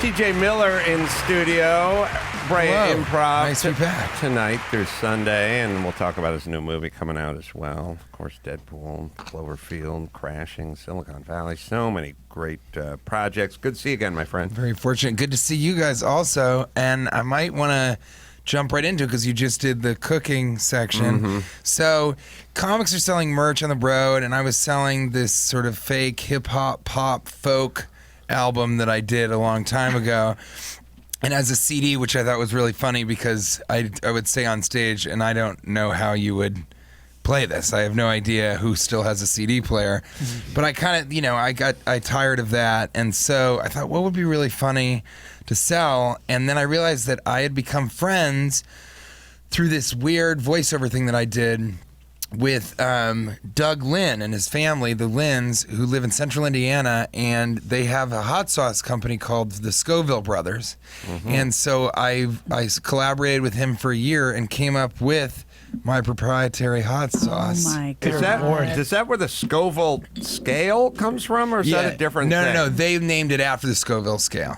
TJ Miller in studio. Brea Improv. Nice to be back. Tonight through Sunday, and we'll talk about his new movie coming out as well. Of course, Deadpool, Cloverfield, Crashing, Silicon Valley. So many great projects. Good to see you again, my friend. Very fortunate. Good to see you guys also. And I might want to jump right into it because you just did the cooking section. Mm-hmm. So comics are selling merch on the road, and I was selling this sort of fake hip-hop, pop, folk album that I did a long time ago. And as a CD, which I thought was really funny because I would say on stage, and I don't know how you would play this. I have no idea who still has a CD player. But I kind of, I tired of that. And so I thought, what would be really funny to sell? And then I realized that I had become friends through this weird voiceover thing that I did with Doug Lynn and his family, the Lynns, who live in central Indiana, and they have a hot sauce company called the Scoville Brothers. Mm-hmm. And so I collaborated with him for a year and came up with my proprietary hot sauce. Oh my God. Is that where the Scoville scale comes from, or is that a different thing? No. They named it after the Scoville scale.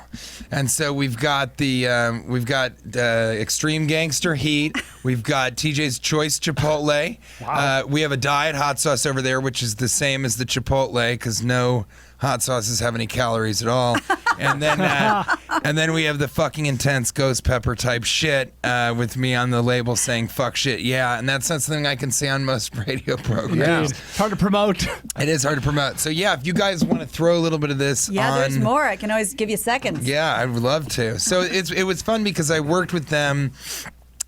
And so we've got the Extreme Gangster Heat. We've got TJ's Choice Chipotle. Wow. We have a diet hot sauce over there, which is the same as the Chipotle because no hot sauces have any calories at all. And then we have the fucking intense ghost pepper type shit with me on the label saying fuck shit, yeah. And that's not something I can say on most radio programs. Yeah. It's hard to promote. It is hard to promote. So yeah, if you guys want to throw a little bit of this on, there's more. I can always give you seconds. Yeah, I would love to. So it was fun because I worked with them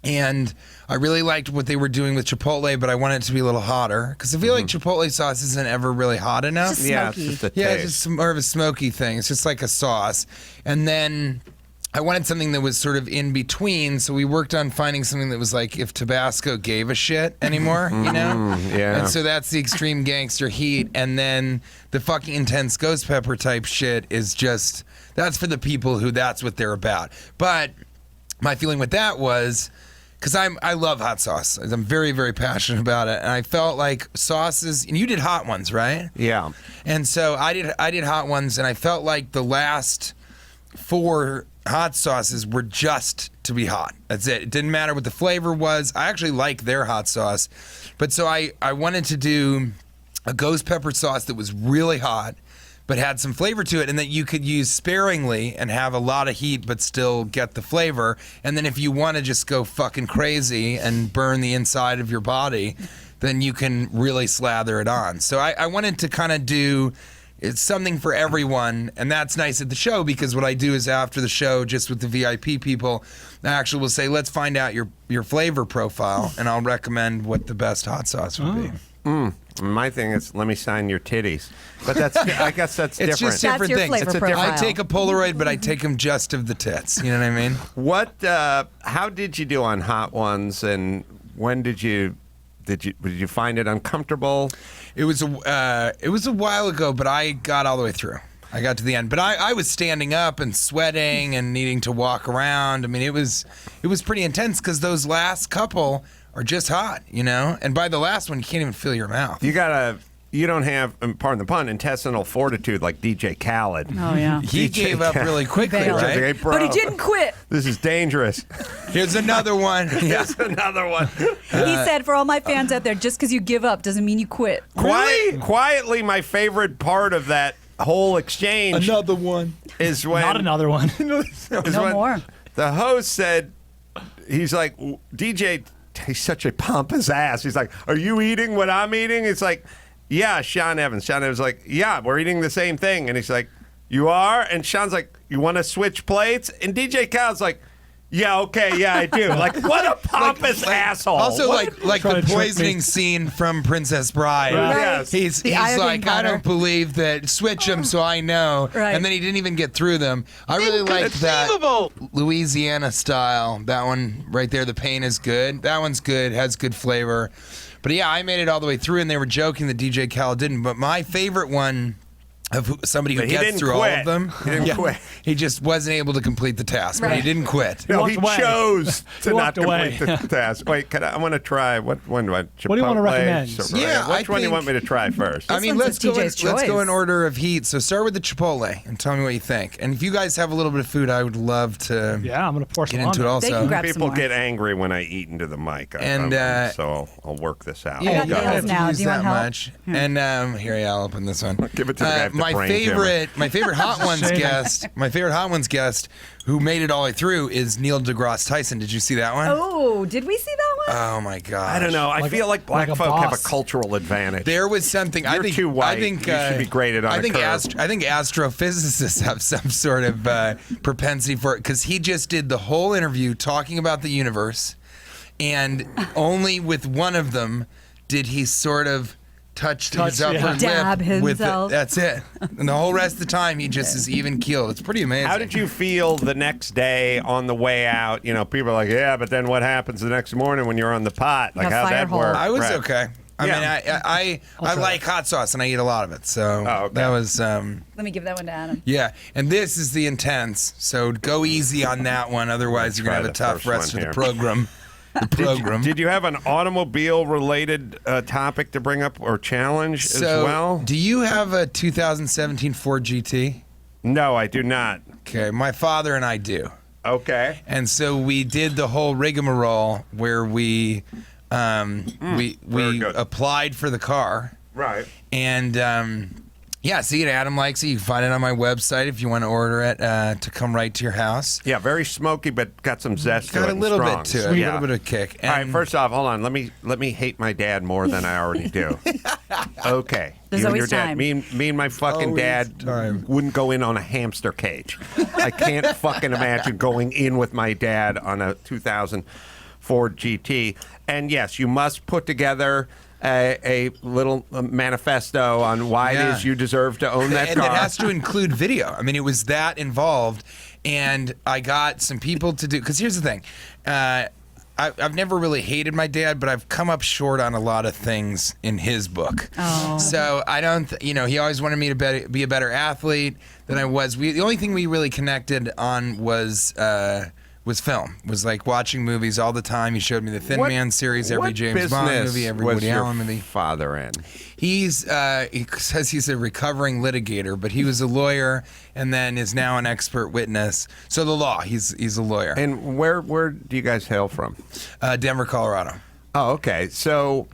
and I really liked what they were doing with Chipotle, but I wanted it to be a little hotter because I feel like Chipotle sauce isn't ever really hot enough. It's just Yeah, smoky. it's just a Yeah, taste. it's just more of a smoky thing. It's just like a sauce. And then I wanted something that was sort of in between, so we worked on finding something that was like if Tabasco gave a shit anymore, you know? yeah. And so that's the Extreme Gangster Heat. And then the fucking intense ghost pepper type shit is just, that's for the people who that's what they're about. But my feeling with that was, because I love hot sauce. I'm very, very passionate about it. And I felt like sauces, and you did hot ones, right? Yeah. And so I did hot ones, and I felt like the last 4 hot sauces were just to be hot. That's it. It didn't matter what the flavor was. I actually like their hot sauce. But so I wanted to do a ghost pepper sauce that was really hot, but had some flavor to it, and that you could use sparingly and have a lot of heat but still get the flavor. And then if you want to just go fucking crazy and burn the inside of your body, then you can really slather it on. So I wanted to kind of do it's something for everyone, and that's nice at the show because what I do is after the show, just with the VIP people, I actually will say, let's find out your flavor profile, and I'll recommend what the best hot sauce would be. My thing is, let me sign your titties. But that's, I guess that's different. It's just That's different your things. flavor It's a profile. I take a Polaroid, but I take them just of the tits. You know what I mean? What? How did you do on Hot Ones, and when did you find it uncomfortable? It was a while ago, but I got all the way through. I got to the end, but I was standing up and sweating and needing to walk around. I mean, it was pretty intense because those last couple are just hot, you know. And by the last one, you can't even feel your mouth. You don't have, pardon the pun, intestinal fortitude like DJ Khaled. Oh, yeah. He gave up really quickly, bailed. right? Hey, bro, But he didn't quit. This is dangerous. Here's another one. Yeah. Here's another one. He said, for all my fans out there, just because you give up doesn't mean you quit. Quietly, my favorite part of that whole exchange Another one. is when Not another one. is No when more. The host said, he's like, DJ, he's such a pompous ass. He's like, are you eating what I'm eating? It's like, yeah, Sean Evans. Sean Evans like, yeah, we're eating the same thing. And he's like, you are? And Sean's like, you want to switch plates? And DJ Khaled's like, yeah, okay, yeah, I do. Like, what a pompous asshole. Also, What- like Trying the to trick poisoning me. scene from Princess Bride. Right. Right. Yes. The He's iodine like, I powder. don't believe that. Switch them so I know. Right. And then he didn't even get through them. I really liked that Louisiana style. That one right there, the pain is good. That one's good, has good flavor. But yeah, I made it all the way through, and they were joking that DJ Khaled didn't. But my favorite one somebody who But he gets didn't through all quit. of them. He didn't quit. He just wasn't able to complete the task, but he Right. didn't quit. No, walked he away. chose to He not walked away. complete the task. Wait, I want to try. What one do I? What do you want to Chipotle, recommend? Chipotle? Yeah, which I one do you think- want me to try first? I mean, one's let's DJ's go choice. in order of heat. So start with the Chipotle and tell me what you think. And if you guys have a little bit of food, I would love to Yeah, I'm gonna pour some get on into it there. also. They can grab some People more. get angry when I eat into the mic, And, so I'll work this out. Yeah, got you don't nails have to now. use Do you want that help? much. And here, yeah, I'll open this one. Give it to the guy with the my brain favorite Hot Ones Shame. guest. My favorite Hot Ones guest, who made it all the way through, is Neil deGrasse Tyson. Did you see that one? Oh, did we see that one? Oh my god! I don't know. I Like feel a- like black like a folk have a boss. cultural advantage. There was something. I You're think too white. I think You should be graded on I a think curve. I think astrophysicists have some sort of propensity for it because he just did the whole interview talking about the universe, and only with one of them did he sort of touch his upper yeah. lip Dab with it. himself. That's it. And the whole rest of the time he just is even keeled. It's pretty amazing. How did you feel the next day on the way out? You know, people are like, yeah, but then what happens the next morning when you're on the pot? Like, The how'd fire that hole. work? I was Right. okay. I Yeah. mean, I like hot sauce and I eat a lot of it. So Oh, okay. that was Let me give that one to Adam. yeah. And this is the intense. So go easy on that one. Otherwise, you're gonna have a try the tough first rest one of the here. program. The program. Did you have an automobile-related topic to bring up or challenge as so, well? do you have a 2017 Ford GT? No, I do not. Okay, my father and I do. Okay. And so we did the whole rigmarole where we very good. applied for the car. Right. And yeah, see it. Adam likes it. You can find it on my website if you want to order it to come right to your house. Yeah, very smoky, but got some zest to it. Got a and little strong. bit to it, Yeah. a little bit of kick. All right, And- first off, hold on. Let me hate my dad more than I already do. Okay. There's You and always your dad. time. Me and my fucking Always dad time. wouldn't go in on a hamster cage. I can't fucking imagine going in with my dad on a 2000 Ford GT. And yes, you must put together a little manifesto on why Yeah. it is you deserve to own that and car. it has to include video. I mean, it was that involved, and I got some people to do. Because here's the thing, I've never really hated my dad, but I've come up short on a lot of things in his book. Oh. So I don't, he always wanted me to be a better athlete than I was. The only thing we really connected on was film. Was like watching movies all the time. He showed me the Thin What- Man series, every what James Bond business movie, every was Woody your Allen movie. father in? He says he's a recovering litigator, but he was a lawyer and then is now an expert witness. So the law, he's a lawyer. And where do you guys hail from? Denver, Colorado. Oh, okay. So,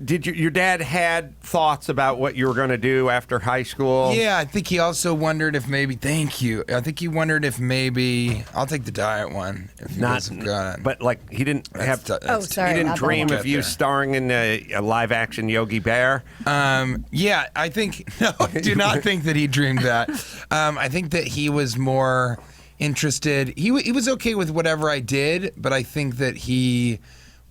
did your dad had thoughts about what you were going to do after high school? Yeah, I think he also wondered if maybe. Thank you. I think he wondered if maybe I'll take the diet one. If you guys have got it. But like he didn't have. Oh, sorry, He didn't not that dream one. of you Get there. starring in a live-action Yogi Bear. Yeah, I think no. I do not think that he dreamed that. I think that he was more interested. He was okay with whatever I did, but I think that he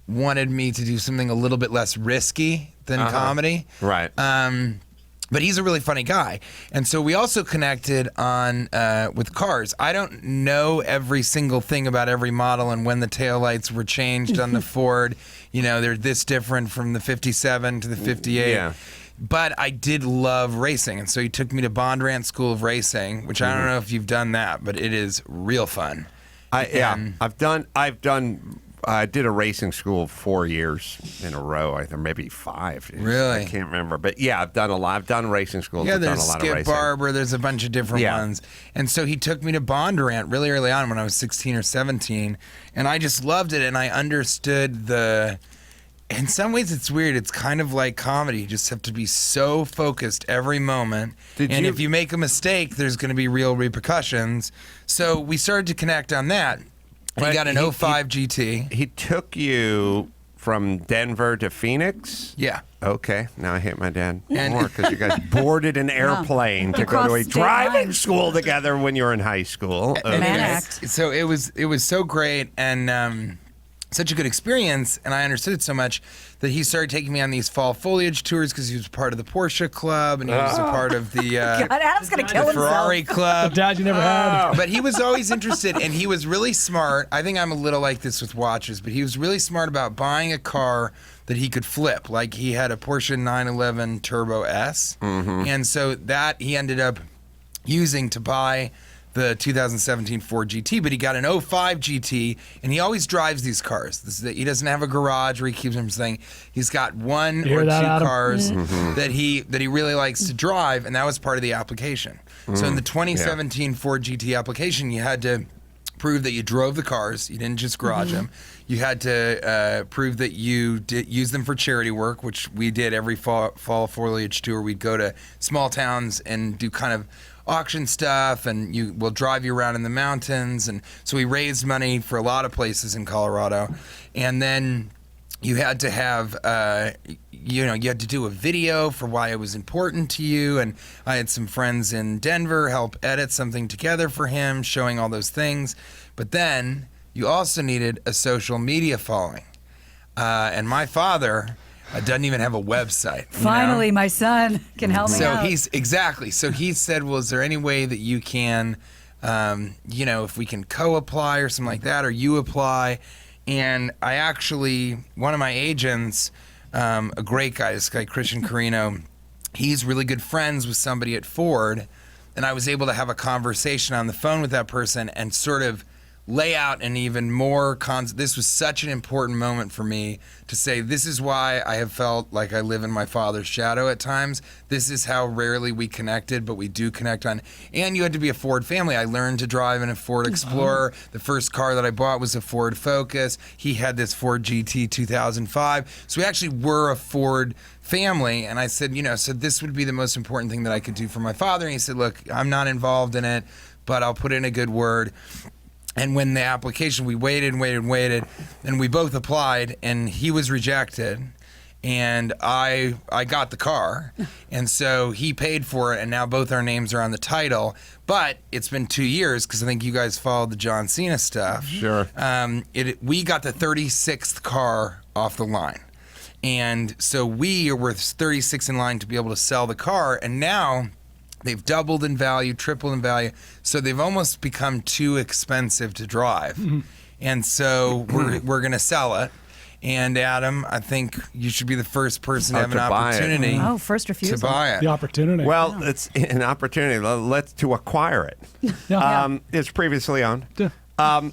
wanted me to do something a little bit less risky than comedy. Right. But he's a really funny guy, and so we also connected on with cars. I don't know every single thing about every model and when the taillights were changed on the Ford. They're this different from the 57 to the 58. Yeah. But I did love racing, and so he took me to Bondurant School of Racing, which I don't know if you've done that, but it is real fun. I did a racing school 4 years in a row, I think maybe 5. Really? I can't remember, but yeah, I've done a lot. I've done racing schools. Yeah, I've done there's a lot of Skip racing. Barber. There's a bunch of different Yeah. ones. And so he took me to Bondurant really early on when I was 16 or 17. And I just loved it. And I understood in some ways it's weird. It's kind of like comedy. You just have to be so focused every moment. And if you make a mistake, there's going to be real repercussions. So we started to connect on that. And he But got an 05 GT. He took you from Denver to Phoenix? Yeah. Okay, now I hate my dad And- more because you guys boarded an airplane to You go to a crossed state driving lines. school together when you were in high school. Man Okay. act. So it was so great, and such a good experience, and I understood it so much that he started taking me on these fall foliage tours because he was part of the Porsche Club and he was a part of the God, Adam's gonna kill himself. Ferrari Club. Dad, you never had. But he was always interested, and he was really smart. I think I'm a little like this with watches, but he was really smart about buying a car that he could flip. Like he had a Porsche 911 Turbo S, and so that he ended up using to buy the 2017 Ford GT, but he got an 05 GT, and he always drives these cars. He doesn't have a garage where he keeps them saying he's got one or two cars that he really likes to drive, and that was part of the application. So in the 2017 Ford GT application, you had to prove that you drove the cars. You didn't just garage them. You had to prove that you did use them for charity work, which we did every fall foliage tour. We'd go to small towns and do kind of auction stuff, and we'll drive you around in the mountains. And so we raised money for a lot of places in Colorado. And then you had to have, you had to do a video for why it was important to you. And I had some friends in Denver help edit something together for him, showing all those things. But then you also needed a social media following. And my father doesn't even have a website. Finally, my son can help me out. So he said, well, is there any way that you can, if we can co-apply or something like that, or you apply? And I actually, one of my agents, a great guy, this guy, Christian Carino, he's really good friends with somebody at Ford. And I was able to have a conversation on the phone with that person and sort of lay out an even more this was such an important moment for me to say, this is why I have felt like I live in my father's shadow at times. This is how rarely we connected, but we do connect on. And you had to be a Ford family. I learned to drive in a Ford Explorer. The first car that I bought was a Ford Focus. He had this Ford GT 2005. So we actually were a Ford family. And I said, so this would be the most important thing that I could do for my father. And he said, look, I'm not involved in it, but I'll put in a good word. And when the application, we waited, and we both applied, and he was rejected, and I got the car, and so he paid for it, and now both our names are on the title. But it's been 2 years, because I think you guys followed the John Cena stuff. Sure. We got the 36th car off the line. And so we were 36 in line to be able to sell the car, and now they've doubled in value, tripled in value, so they've almost become too expensive to drive. And so we're going to sell it. And Adam, I think you should be the first person to have an opportunity first refusal. to buy it. The opportunity. Well, it's an opportunity. To acquire it. It's previously owned. A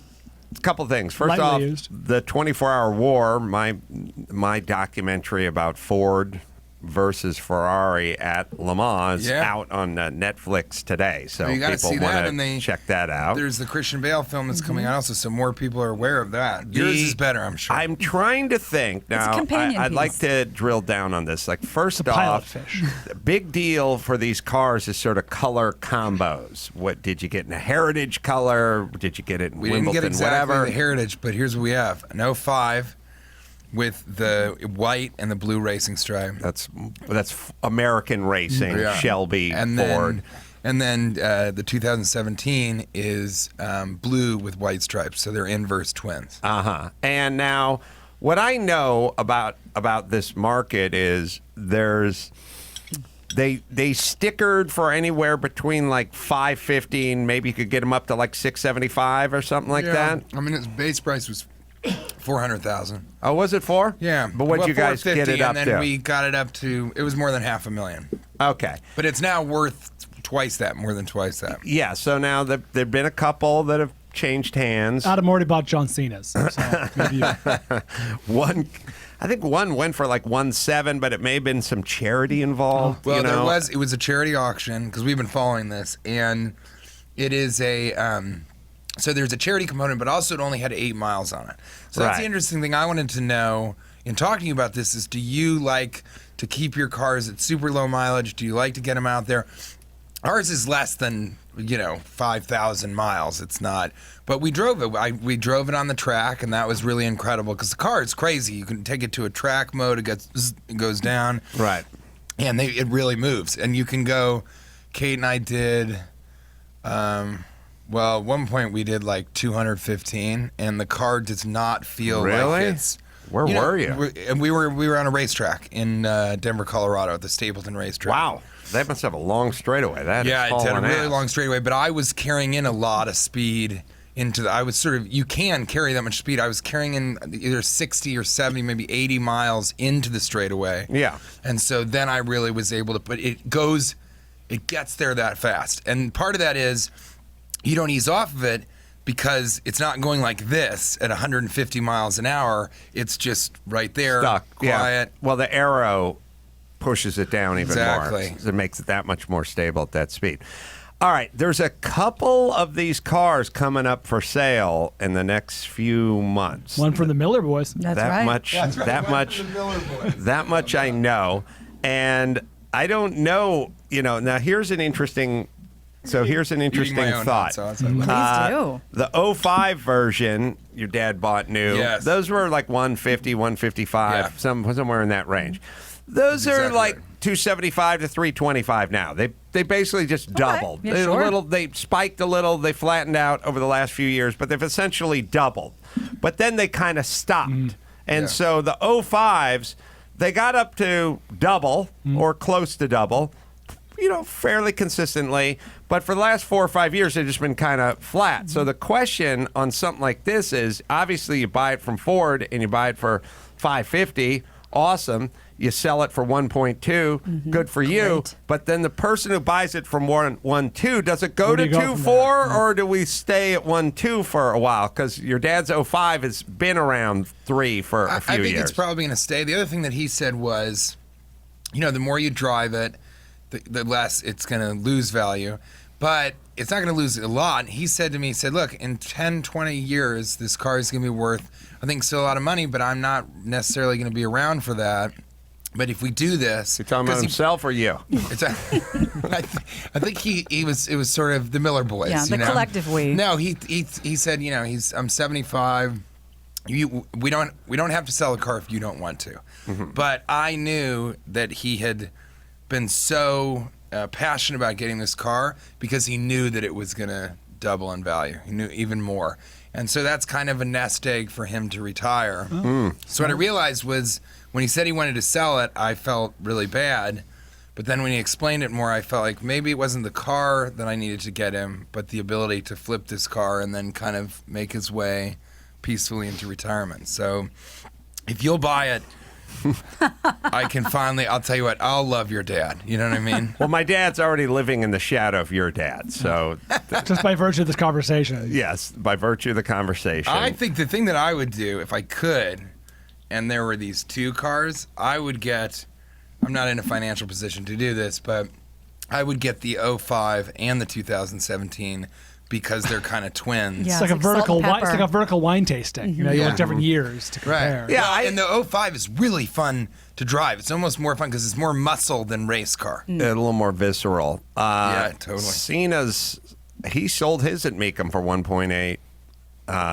couple things. First Lightly off, used. the 24-Hour War, my documentary about Ford versus Ferrari at Le Mans out on Netflix today. So you gotta people see that, want to check that out. There's the Christian Bale film that's coming out also, so more people are aware of that. Yours is better, I'm sure. I'm trying to think now. I'd like to drill down on this. Like, first off, fish. the big deal for these cars is sort of color combos. What did you get in a heritage color? Did you get it in we Wimbledon? didn't get exactly whatever. the heritage, but here's what we have: an 05 with the white and the blue racing stripe. That's American racing, Shelby, and Ford. Then the 2017 is blue with white stripes, so they're inverse twins. And now, what I know about this market is they stickered for anywhere between like $550 and maybe you could get them up to like $675 or something like that. I mean, its base price was $400,000. Oh, was it $400,000? Yeah. But what'd you guys get it up to? And then we got it up to, it was more than $500,000. Okay. But it's now worth more than twice that. Yeah, so now there've been a couple that have changed hands. Adam already bought John Cena's. So maybe you... I think one went for like 1.7, but it may have been some charity involved. Well, it was a charity auction, because we've been following this, and it is so there's a charity component, but also it only had 8 miles on it. So that's the interesting thing I wanted to know in talking to you about this is, do you like to keep your cars at super low mileage? Do you like to get them out there? Ours is less than, 5,000 miles. It's not. But we drove it. We drove it on the track, and that was really incredible because the car is crazy. You can take it to a track mode. It goes down. Right. And it really moves. And you can go, Kate and I did... Well, at one point we did like 215, and the car does not feel Really? like it's. Where were you? We were on a racetrack in Denver, Colorado, at the Stapleton racetrack. Wow. That must have a long straightaway. That Yeah, is it had a hauling really ass. long straightaway, but I was carrying in a lot of speed into the. I was sort of. You can carry that much speed. I was carrying in either 60 or 70, maybe 80 miles into the straightaway. Yeah. And so then I really was able to. But it gets there that fast, and part of that is you don't ease off of it because it's not going like this at 150 miles an hour. It's just right there, Stuck. quiet. Yeah. Well, the arrow pushes it down even Exactly. more. It makes it that much more stable at that speed. All right, there's a couple of these cars coming up for sale in the next few months. One from the Miller Boys. That's that right. much. That's right, That one much. for the Miller Boys. That much I know, and I don't know. Now here's an interesting. So here's an interesting Reading my own thought. notes, so it's- Please do. The 05 version your dad bought new. Yes. Those were like 150, 155, Yeah. somewhere in that range. Those are Exactly like right. 275 to 325 now. They basically just doubled. Yeah, They sure. they spiked a little, they flattened out over the last few years, but they've essentially doubled. But then they kind of stopped. And Yeah. so the 05s, they got up to double or close to double, fairly consistently. But for the last 4 or 5 years, they've just been kind of flat. So the question on something like this is, obviously you buy it from Ford and you buy it for $550, awesome. You sell it for 1.2, good for you. Great. But then the person who buys it from 1.2, does it go Where do to you go from 2.4 there? or do we stay at 1.2 for a while? Because your dad's 05 has been around 3 for a few I think years. it's probably going to stay. The other thing that he said was, the more you drive it, the less it's going to lose value. But it's not going to lose a lot. He said to me, look, in 10, 20 years, this car is going to be worth, I think, still a lot of money, but I'm not necessarily going to be around for that. But if we do this, You're talking about 'cause he- himself or you? It's I think it was sort of the Miller Boys. Yeah, the collective we. No, he said, I'm 75. We don't have to sell a car if you don't want to. But I knew that he had been so passionate about getting this car because he knew that it was going to double in value. He knew even more. And so that's kind of a nest egg for him to retire. So what I realized was when he said he wanted to sell it, I felt really bad. But then when he explained it more, I felt like maybe it wasn't the car that I needed to get him, but the ability to flip this car and then kind of make his way peacefully into retirement. So if you'll buy it, I'll tell you what, I'll love your dad. You know what I mean? Well, my dad's already living in the shadow of your dad. So, Just by virtue of this conversation. yes, by virtue of the conversation. I think the thing that I would do if I could, and there were these two cars, I would get, I'm not in a financial position to do this, but I would get the 05 and the 2017 because they're kind of twins. Yeah. It's like a It's like salt vertical and wine, it's pepper. like a vertical wine tasting. You Yeah. look different years to compare. Right. Yeah, Well, and the 05 is really fun to drive. It's almost more fun because it's more muscle than race car. a little more visceral. Yeah, totally. He sold his at Meekum for 1.8.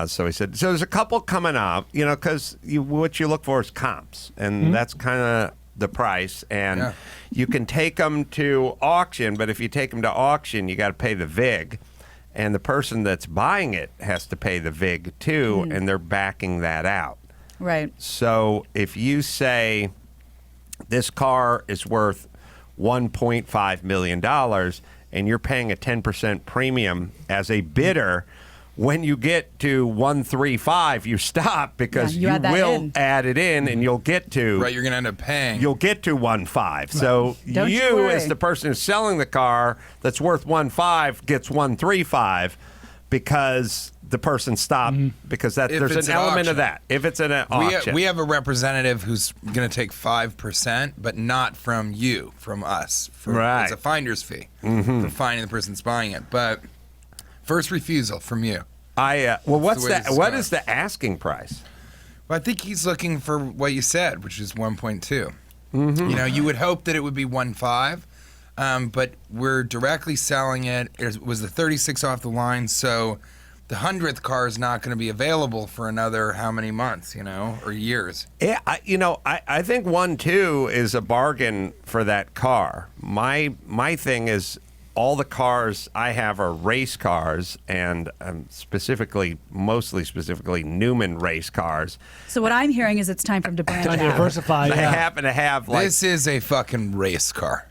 So he said, so there's a couple coming up, because what you look for is comps, and that's kind of the price. And Yeah. you can take them to auction, but if you take them to auction, you got to pay the VIG. And the person that's buying it has to pay the VIG too, and they're backing that out. Right. So if you say this car is worth $1.5 million and you're paying a 10% premium as a bidder, when you get to 135, you stop because Yeah, you you add that will in. add it in and you'll get to Right, you're going to end up paying. you'll get to 1.5. So Don't you you worry. as the person who's selling the car that's worth 1.5 gets 135 because the person stopped because If there's it's an an element auction. of that. If it's an auction. We have a representative who's going to take 5%, but not from you, from us. Right. It's a finder's fee for finding the person that's buying it. But first refusal from you. What's the way that? this What goes. is the asking price? Well, I think he's looking for what you said, which is 1.2. You would hope that it would be 1.5, but we're directly selling it. It was the 36 off the line, so the 100th car is not going to be available for another how many months, or years. Yeah, I think 1.2 is a bargain for that car. My thing is all the cars I have are race cars, and mostly specifically Newman race cars. So what I'm hearing is it's time for him to branch Time to out. diversify. I Yeah. happen to have like This is a fucking race car.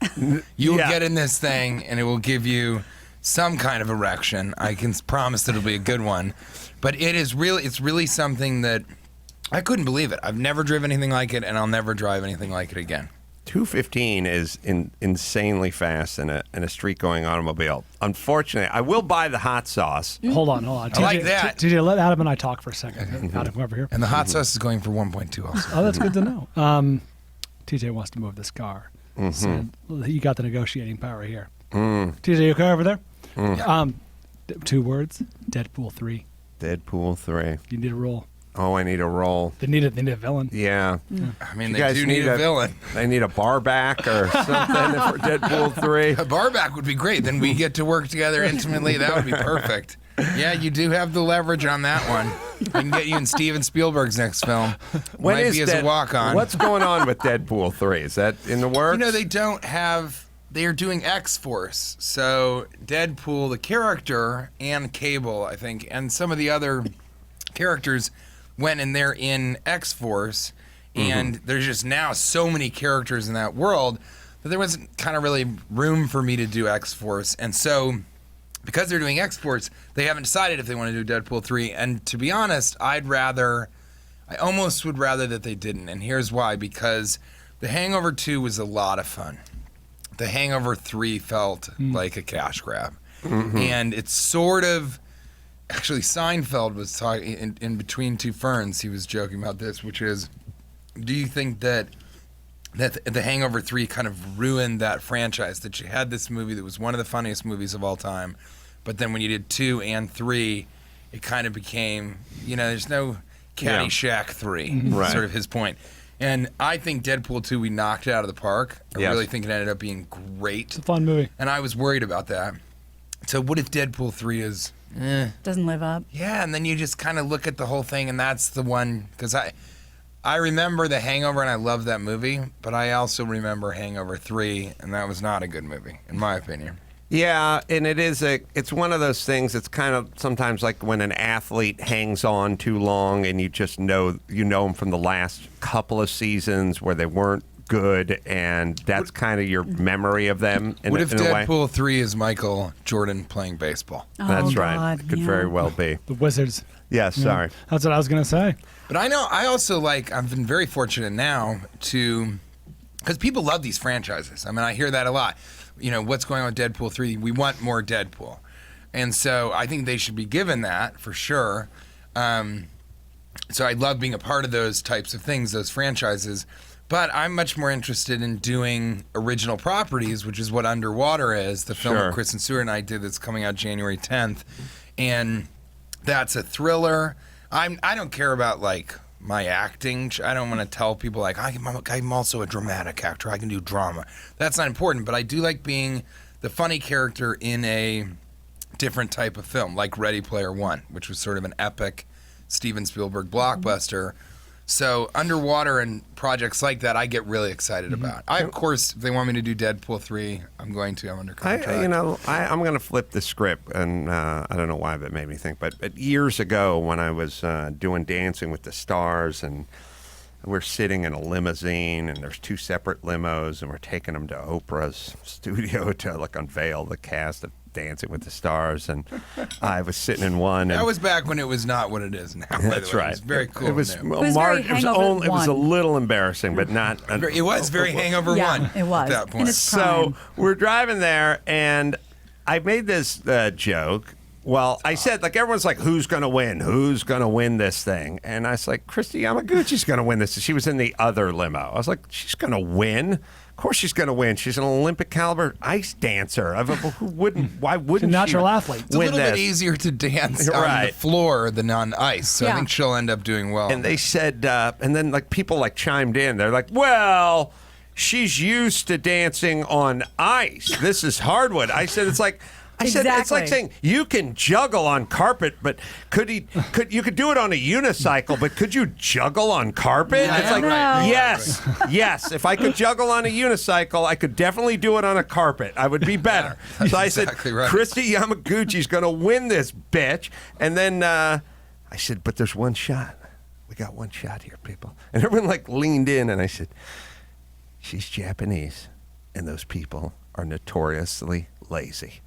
You will Yeah. get in this thing, and it will give you some kind of erection. I can promise that it'll be a good one. But it's really something that I couldn't believe it. I've never driven anything like it, and I'll never drive anything like it again. 215 is insanely fast in a street-going automobile. Unfortunately, I will buy the hot sauce. Hold on. I like that. TJ, let Adam and I talk for a second. Adam, come over here. And the hot sauce is going for 1.2 also. Oh, that's good to know. TJ wants to move this car. So you got the negotiating power here. TJ, you okay over there? 2 words. Deadpool 3. Deadpool 3. You need a role. Oh, I need a roll. They need a villain. Yeah. I mean, You they guys do need a villain. They need a bar back or something for Deadpool 3. A bar back would be great. Then we get to work together intimately. That would be perfect. Yeah, you do have the leverage on that one. We can get you in Steven Spielberg's next film. When Might is be as a walk-on. What's going on with Deadpool 3? Is that in the works? You know, they don't have... They are doing X-Force. So Deadpool, the character, and Cable, I think, and some of the other characters went and they're in X-Force. And there's just now so many characters in that world that there wasn't kind of really room for me to do X-Force. And so... because they're doing X-Force, they haven't decided if they want to do Deadpool 3. And to be honest, I almost would rather that they didn't. And here's why. Because The Hangover 2 was a lot of fun. The Hangover 3 felt like a cash grab. And it's sort of... Actually, Seinfeld was talking in Between Two Ferns. He was joking about this, which is, do you think that The Hangover 3 kind of ruined that franchise? That you had this movie that was one of the funniest movies of all time, but then when you did 2 and 3, it kind of became, there's no Caddyshack 3, Right. sort of his point. And I think Deadpool 2 we knocked it out of the park. I Yes. really think it ended up being great. It's a fun movie. And I was worried about that. So what if Deadpool 3 is... Doesn't live up. Yeah, and then you just kind of look at the whole thing, and that's the one, because I remember The Hangover, and I love that movie, but I also remember Hangover 3, and that was not a good movie, in my opinion. Yeah, and it's one of those things. It's kind of sometimes like when an athlete hangs on too long, and you just know them from the last couple of seasons where they weren't good, and that's kind of your memory of them in What if a way. Deadpool 3 is Michael Jordan playing baseball? That's right. God, Could yeah. very well be. The Wizards. Yes, Yeah. sorry. That's what I was going to say. But I also I've been very fortunate now because people love these franchises. I mean, I hear that a lot. What's going on with Deadpool 3? We want more Deadpool. And so I think they should be given that for sure. So I love being a part of those types of things, those franchises. But I'm much more interested in doing original properties, which is what Underwater is, the film Sure. that Chris and Stewart and I did that's coming out January 10th. And that's a thriller. I don't care about my acting. I don't want to tell people I'm also a dramatic actor. I can do drama. That's not important, but I do like being the funny character in a different type of film, like Ready Player One, which was sort of an epic Steven Spielberg blockbuster. So Underwater and projects like that, I get really excited about. Of course, if they want me to do Deadpool 3, I'm going to. I'm under contract. I'm going to flip the script, and I don't know why that made me think, but years ago when I was doing Dancing with the Stars, and we're sitting in a limousine, and there's 2 separate limos, and we're taking them to Oprah's studio to unveil the cast of Dancing with the Stars, and I was sitting in one. And That was back when it was not what it is now. By the that's way. right. It was very cool. It was new. It was very Hangover it was a 1. little embarrassing, but not. It was very Hangover Yeah, 1 it was. at that In point. its So prime. we're driving there, and I made this joke. Well, I said, everyone's like, who's going to win? Who's going to win this thing? And I was like, Christy Yamaguchi's going to win this. She was in the other limo. I was like, she's going to win? Of course she's going to win. She's an Olympic caliber ice dancer. Who wouldn't? Why wouldn't She's a natural she athlete. It's a win little bit this? easier to dance on the Right. floor than on ice, so I Yeah. think she'll end up doing well. And they said, and then people chimed in. They're like, well, she's used to dancing on ice. This is hardwood. I said, it's like, I said, it's like Exactly. saying you can juggle on carpet, but you could do it on a unicycle, but could you juggle on carpet? Yeah, It's like, right. yes, yes. If I could juggle on a unicycle, I could definitely do it on a carpet. I would be better. that's So I exactly said, right. Christy Yamaguchi's going to win this bitch. And then I said, but there's one shot. We got one shot here, people. And everyone like leaned in, and I said, she's Japanese, and those people are notoriously lazy.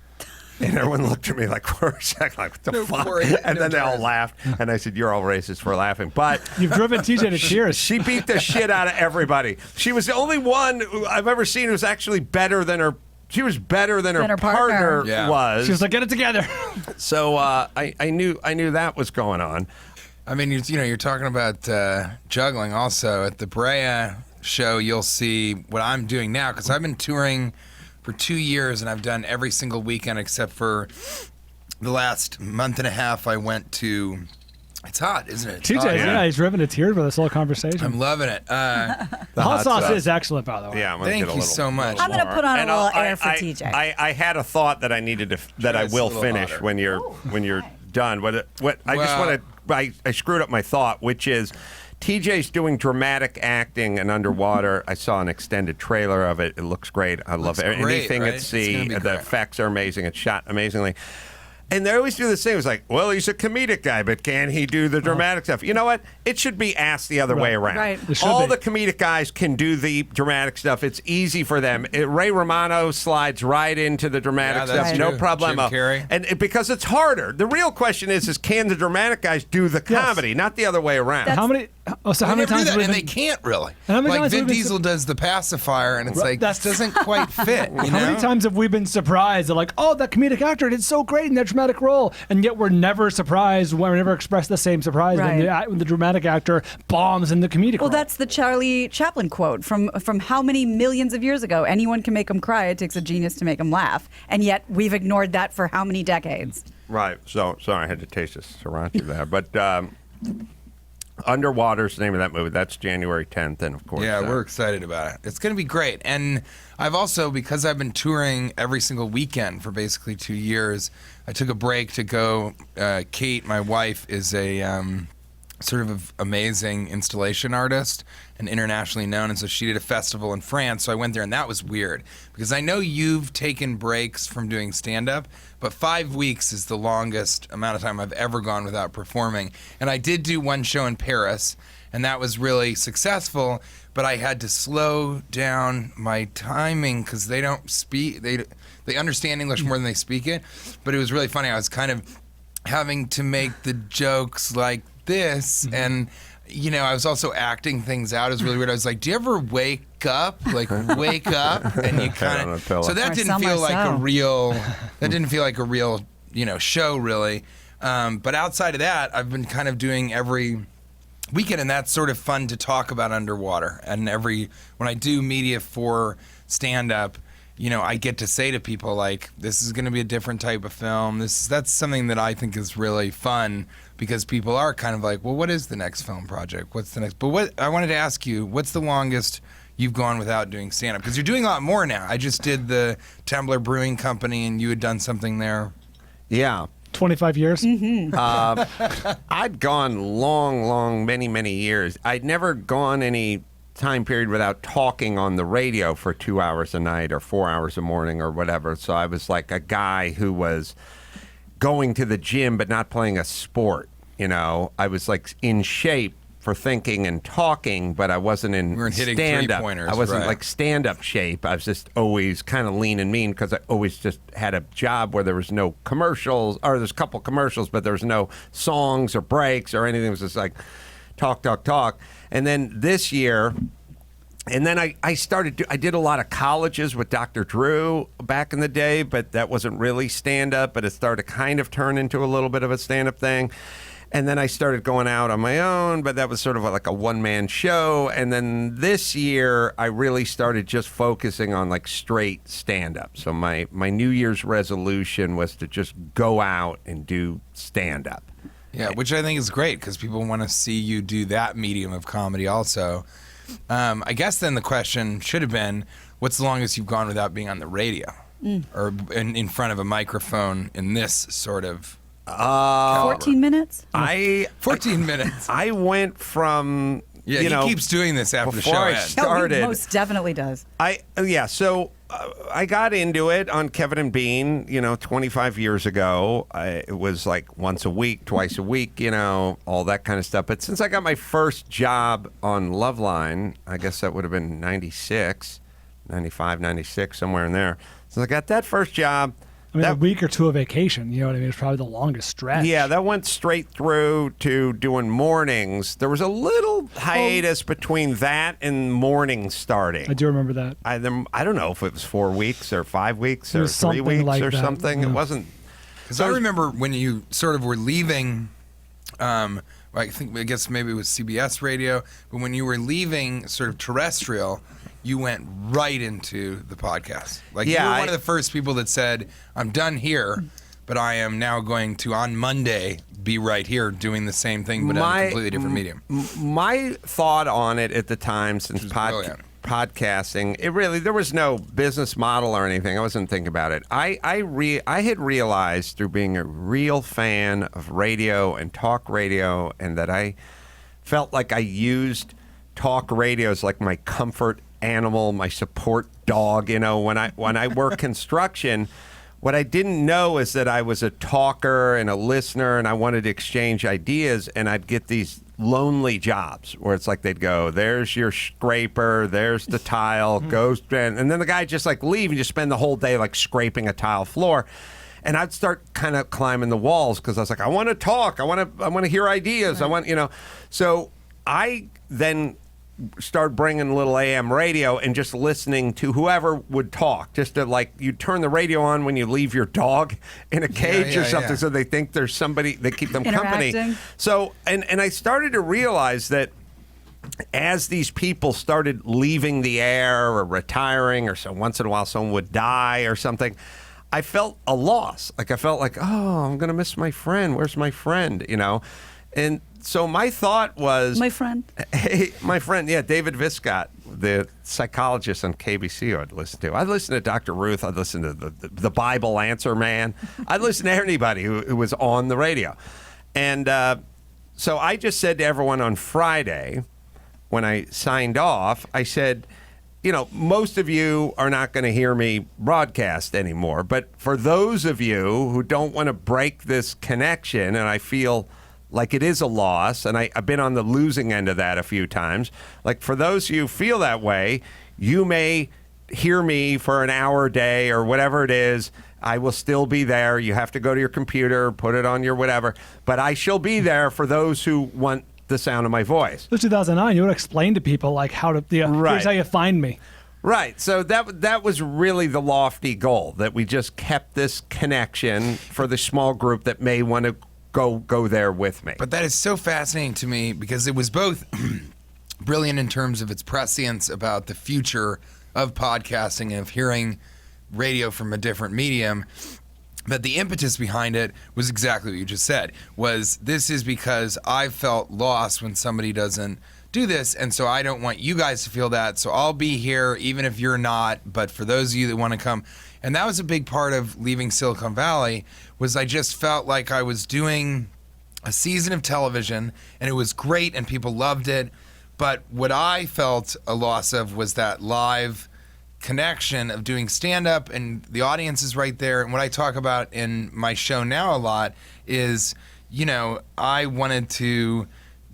And everyone looked at me like for a second, like, what the fuck? And then they all laughed. And I said, you're all racist for laughing. But You've driven TJ to tears. she beat the shit out of everybody. She was the only one I've ever seen who was actually better than her. She was better than her partner Yeah. was. She was like, get it together. So I knew that was going on. I mean, you're talking about juggling also. At the Brea show, you'll see what I'm doing now, because I've been touring for 2 years, and I've done every single weekend except for the last month and a half. I went to. It's hot, isn't it? It's TJ, hot. yeah, he's driven to tears with this whole conversation. I'm loving it. The hot sauce is excellent, by the way. Yeah, I'm gonna Thank get a you little so much. I'm going to put on a And little I'll- air for TJ. I had a thought that I needed to that I It's a will little finish hotter. when you're done. What I just Well- want to I screwed up my thought, which is TJ's doing dramatic acting and underwater. I saw an extended trailer of it. It looks great. I love it. Looks great, Anything right? at It's sea. gonna be The great. effects are amazing. It's shot amazingly. And they always do this thing. It's like, well, he's a comedic guy, but can he do the dramatic stuff? You know what? It should be asked the other way around. Right. It should All be. the comedic guys can do the dramatic stuff. It's easy for them. Ray Romano slides right into the dramatic Yeah, that's stuff. No true. problemo. Jim Carrey. And because it's harder. The real question is can the dramatic guys do the comedy, not the other way around? How many? Oh, so how They many never do times that, have we and been? they can't really. And how many Like times Vin have we been Diesel does the pacifier, and it's Right, like that's- this doesn't quite fit. You How know? many times have we been surprised? They're like, oh, that comedic actor did so great in that dramatic role, and yet we're never surprised. We're never expressed the same surprise when the dramatic actor bombs in the comedic Well, role. that's the Charlie Chaplin quote from how many millions of years ago? Anyone can make them cry. It takes a genius to make them laugh. And yet we've ignored that for how many decades? Right. So sorry, I had to taste the sriracha there. But Underwater's the name of that movie. That's January 10th, and of course, Yeah, we're excited about it. It's going to be great. And I've also, because I've been touring every single weekend for basically 2 years, I took a break to go. Kate, my wife, is a sort of amazing installation artist and internationally known. And so she did a festival in France. So I went there, and that was weird because I know you've taken breaks from doing stand-up, but 5 weeks is the longest amount of time I've ever gone without performing. And I did do one show in Paris, and that was really successful, but I had to slow down my timing because they don't speak, they understand English more than they speak it. But it was really funny. I was kind of having to make the jokes like this, and I was also acting things out. It was really weird. I was like, do you ever wake up? Like, wake up? And you kind on a of... pillow. So that Or didn't some feel are like a so. real... That didn't feel like a real, show, really. But outside of that, I've been kind of doing every weekend, and that's sort of fun to talk about underwater. And when I do media for stand-up, I get to say to people, like, this is going to be a different type of film. That's something that I think is really fun because people are kind of like, well, what is the next film project? What's the next? But what I wanted to ask you, what's the longest you've gone without doing stand-up? Because you're doing a lot more now. I just did the Tumbler Brewing Company, and you had done something there. Yeah. 25 years. I'd gone long, many years. I'd never gone any time period without talking on the radio for 2 hours a night or 4 hours a morning or whatever. So I was like a guy who was going to the gym but not playing a sport. I was like in shape for thinking and talking, but I wasn't in You weren't hitting stand-up. three-pointers, I wasn't right. like stand-up shape. I was just always kind of lean and mean because I always just had a job where there was no commercials, or there's a couple commercials, but there was no songs or breaks or anything. It was just like talk. And then this year, and then I did a lot of colleges with Dr. Drew back in the day, but that wasn't really stand-up, but it started to kind of turn into a little bit of a stand-up thing. And then I started going out on my own, but that was sort of like a one-man show. And then this year, I really started just focusing on like straight stand-up. So my New Year's resolution was to just go out and do stand-up. Yeah, which I think is great because people want to see you do that medium of comedy also. I guess then the question should have been, what's the longest you've gone without being on the radio? or in front of a microphone in this sort of 14 minutes? 14 minutes. I went from Yeah, he keeps doing this after the before show I ends. started. He most definitely does. So I got into it on Kevin and Bean, 25 years ago. It was like once a week, twice a week, all that kind of stuff. But since I got my first job on Loveline, I guess that would have been 96, 95, 96, somewhere in there. Since I got that first job. I mean, a week or two of vacation, you know what I mean? It's probably the longest stretch. Yeah, that went straight through to doing mornings. There was a little hiatus between that and morning starting. I do remember that. I don't know if it was 4 weeks or 5 weeks It or was 3 something weeks like or that, something. yeah. It wasn't. Because I remember when you sort of were leaving, I guess maybe it was CBS radio, but when you were leaving sort of terrestrial, you went right into the podcast. Like, you were one of the first people that said, I'm done here, but I am now going to, on Monday, be right here doing the same thing, but in a completely different medium. My thought on it at the time, since podcasting, there was no business model or anything. I wasn't thinking about it. I had realized through being a real fan of radio and talk radio, and that I felt like I used talk radio as like my comfort animal, my support dog. When I work construction, what I didn't know is that I was a talker and a listener, and I wanted to exchange ideas, and I'd get these lonely jobs where it's like they'd go, there's your scraper, there's the tile, goes, and then the guy just like leave and just spend the whole day like scraping a tile floor. And I'd start kind of climbing the walls because I was like, I want to talk, I want to hear ideas, right. So I then start bringing a little AM radio and just listening to whoever would talk. Just to you turn the radio on when you leave your dog in a cage or something, so they think there's somebody, they keep them company. So, and I started to realize that as these people started leaving the air or retiring, or so once in a while someone would die or something, I felt a loss. I felt like, oh, I'm going to miss my friend. Where's my friend? And so my thought was... My friend. Hey, my friend, David Viscott, the psychologist on KBC I'd listen to. I'd listen to Dr. Ruth. I'd listen to the Bible Answer Man. I'd listen to anybody who was on the radio. And so I just said to everyone on Friday, when I signed off, I said, most of you are not going to hear me broadcast anymore. But for those of you who don't want to break this connection, and I feel like it is a loss, and I've been on the losing end of that a few times. Like, for those of you who feel that way, you may hear me for an hour a day or whatever it is. I will still be there. You have to go to your computer, put it on your whatever. But I shall be there for those who want the sound of my voice. It was 2009. You would explain to people how to, here's how you find me. Right. So that was really the lofty goal, that we just kept this connection for the small group that may want to go there with me. But that is so fascinating to me, because it was both brilliant in terms of its prescience about the future of podcasting and of hearing radio from a different medium. But the impetus behind it was exactly what you just said, was this is because I felt lost when somebody doesn't do this, and so I don't want you guys to feel that, so I'll be here even if you're not, but for those of you that want to come. And that was a big part of leaving Silicon Valley, was I just felt like I was doing a season of television, and it was great and people loved it, but what I felt a loss of was that live connection of doing stand-up, and the audience is right there. And what I talk about in my show now a lot is, I wanted to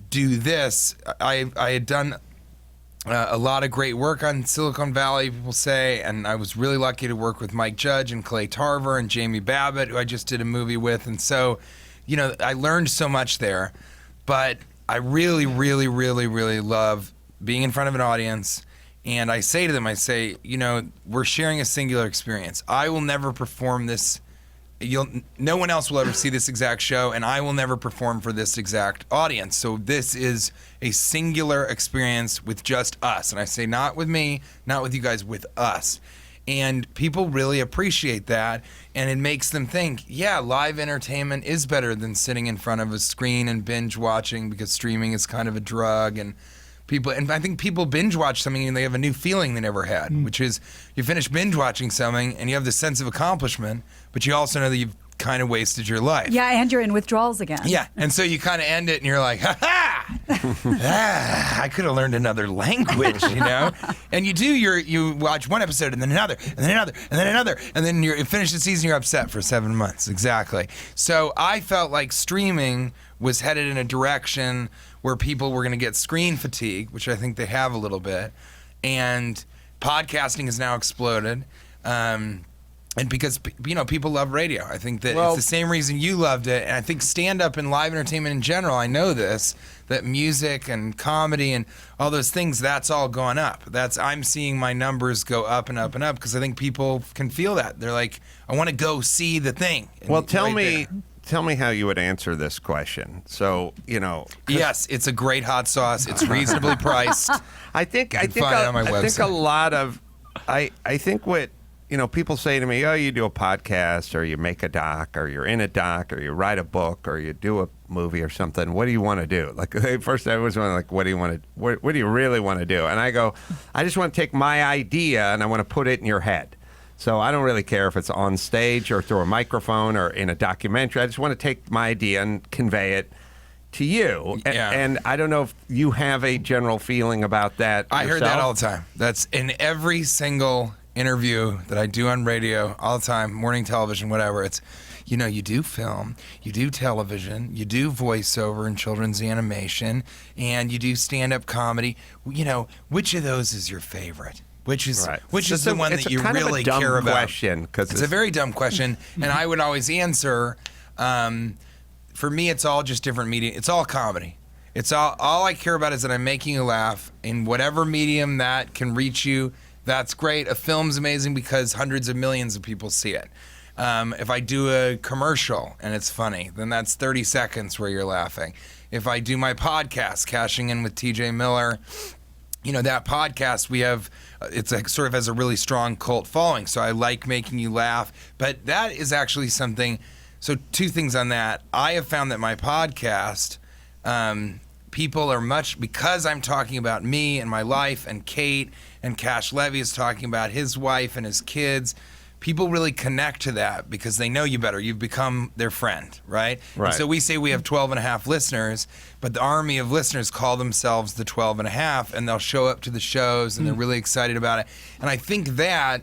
do this. I had done a lot of great work on Silicon Valley, people say, and I was really lucky to work with Mike Judge and Clay Tarver and Jamie Babbitt, who I just did a movie with. And so, I learned so much there, but I really, really, really, really love being in front of an audience. And I say to them, we're sharing a singular experience. I will never perform this. No one else will ever see this exact show, and I will never perform for this exact audience. So this is a singular experience with just us. And I say, not with me, not with you guys, with us. And people really appreciate that, and it makes them think, live entertainment is better than sitting in front of a screen and binge watching, because streaming is kind of a drug. People, and I think people binge watch something and they have a new feeling they never had, which is you finish binge watching something and you have this sense of accomplishment, but you also know that you've kind of wasted your life. Yeah, and you're in withdrawals again. Yeah, and so you kind of end it and you're like, I could have learned another language, you know? And you watch one episode and then another, and then another, and then another, and then you finish the season, you're upset for 7 months. Exactly. So I felt like streaming was headed in a direction where people were going to get screen fatigue, which I think they have a little bit, and podcasting has now exploded. And because, people love radio. I think that it's the same reason you loved it. And I think stand-up and live entertainment in general, I know this, that music and comedy and all those things, that's all gone up. I'm seeing my numbers go up and up and up because I think people can feel that. They're like, I want to go see the thing. Well, tell me how you would answer this question. So, Yes, it's a great hot sauce. It's reasonably priced. I think find it on my I think website. a lot of I think what people say to me, oh, you do a podcast or you make a doc or you're in a doc or you write a book or you do a movie or something. What do you want to do? Like, first I was like, what do you want to, what do you really want to do? And I go, I just want to take my idea and I want to put it in your head. So I don't really care if it's on stage or through a microphone or in a documentary. I just want to take my idea and convey it to you. Yeah. And I don't know if you have a general feeling about that I heard that yourself. all the time. That's in every single interview that I do on radio all the time, morning television, whatever. It's, you do film, you do television, you do voiceover and children's animation, and you do stand-up comedy. Which of those is your favorite? Which is the one that you really care about? Question, it's a very dumb question, and I would always answer, for me, it's all just different media. It's all comedy. It's all I care about is that I'm making you laugh in whatever medium that can reach you. That's great. A film's amazing because hundreds of millions of people see it. If I do a commercial and it's funny, then that's 30 seconds where you're laughing. If I do my podcast, Cashing In with TJ Miller, that podcast it's like sort of has a really strong cult following. So I like making you laugh. But that is actually something. So 2 things on that. I have found that my podcast, people are because I'm talking about me and my life and Kate, and Cash Levy is talking about his wife and his kids. People really connect to that because they know you better. You've become their friend, right? Right. And so we say we have 12 and a half listeners, but the army of listeners call themselves the 12 and a half, and they'll show up to the shows, and they're really excited about it. And I think that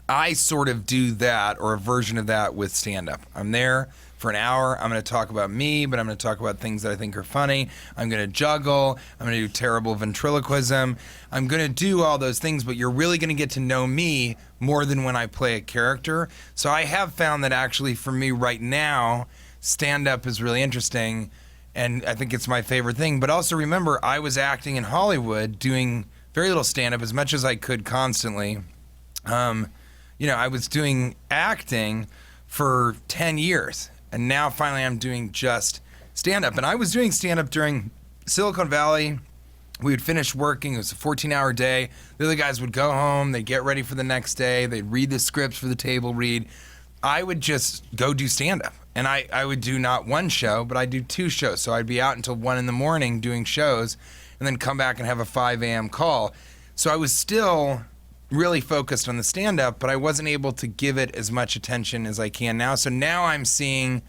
I sort of do that, or a version of that, with stand-up. I'm there for an hour. I'm going to talk about me, but I'm going to talk about things that I think are funny. I'm going to juggle. I'm going to do terrible ventriloquism. I'm going to do all those things, but you're really going to get to know me more than when I play a character. So I have found that actually for me right now, stand-up is really interesting, and I think it's my favorite thing. But also remember, I was acting in Hollywood, doing very little stand-up, as much as I could constantly. I was doing acting for 10 years. And now finally I'm doing just stand-up. And I was doing stand-up during Silicon Valley. We would finish working. It was a 14-hour day. The other guys would go home. They'd get ready for the next day. They'd read the scripts for the table read. I would just go do stand-up. And I would do not one show, but I'd do 2 shows. So I'd be out until 1 in the morning doing shows and then come back and have a 5 a.m. call. So I was still really focused on the stand-up, but I wasn't able to give it as much attention as I can now. So now I'm seeing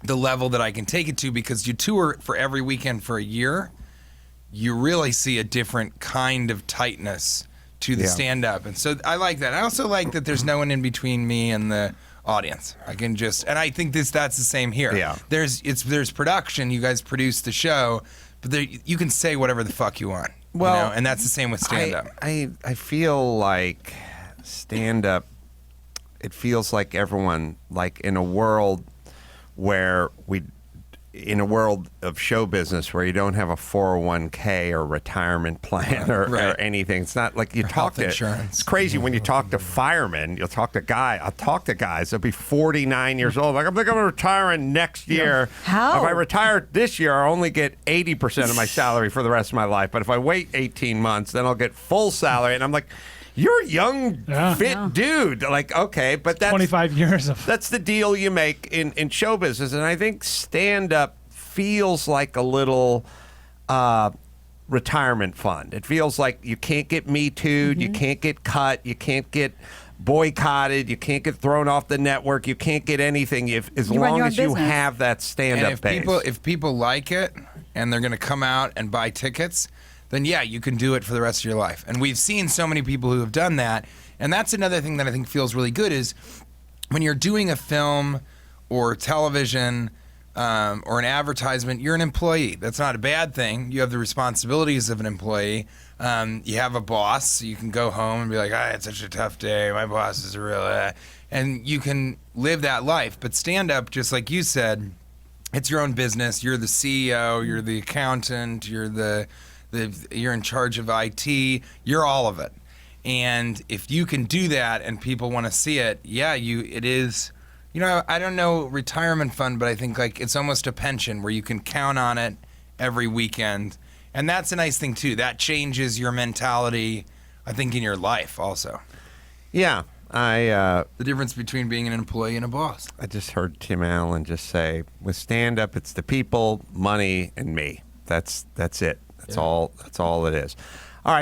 the level that I can take it to, because you tour for every weekend for a year, you really see a different kind of tightness to the stand-up. And so I like that. I also like that there's no one in between me and the audience. I can just, and I think that's the same here. Yeah. There's production. You guys produce the show, but you can say whatever the fuck you want. Well, and that's the same with stand-up. I feel like stand-up, it feels like everyone, like in a world of show business where you don't have a 401k or retirement plan or anything. It's not like you talk to insurance. It's crazy when you talk to firemen. I'll talk to guys that'll be 49 years old. Like, I'm thinking I'm retiring next year. How? If I retire this year, I'll only get 80% of my salary for the rest of my life. But if I wait 18 months, then I'll get full salary. And I'm like, you're a young, fit dude. Like, okay, but that's 25 years of. That's the deal you make in show business. And I think stand-up feels like a little retirement fund. It feels like you can't get Me Too'd, you can't get cut, you can't get boycotted, you can't get thrown off the network, you can't get anything as You run long your own as you business. have that stand-up base. If people like it and they're going to come out and buy tickets, then yeah, you can do it for the rest of your life. And we've seen so many people who have done that. And that's another thing that I think feels really good is when you're doing a film or television or an advertisement, you're an employee. That's not a bad thing. You have the responsibilities of an employee. You have a boss, so you can go home and be like, I had such a tough day. My boss is a real... And you can live that life. But stand-up, just like you said, it's your own business. You're the CEO. You're the accountant. You're you're in charge of IT. You're all of it. And if you can do that and people want to see it, yeah, it is. You know, I don't know retirement fund, but I think like it's almost a pension where you can count on it every weekend. And that's a nice thing too. That changes your mentality, I think, in your life also. Yeah, The difference between being an employee and a boss. I just heard Tim Allen just say, with stand-up, it's the people, money, and me. That's it. That's all it is. All right,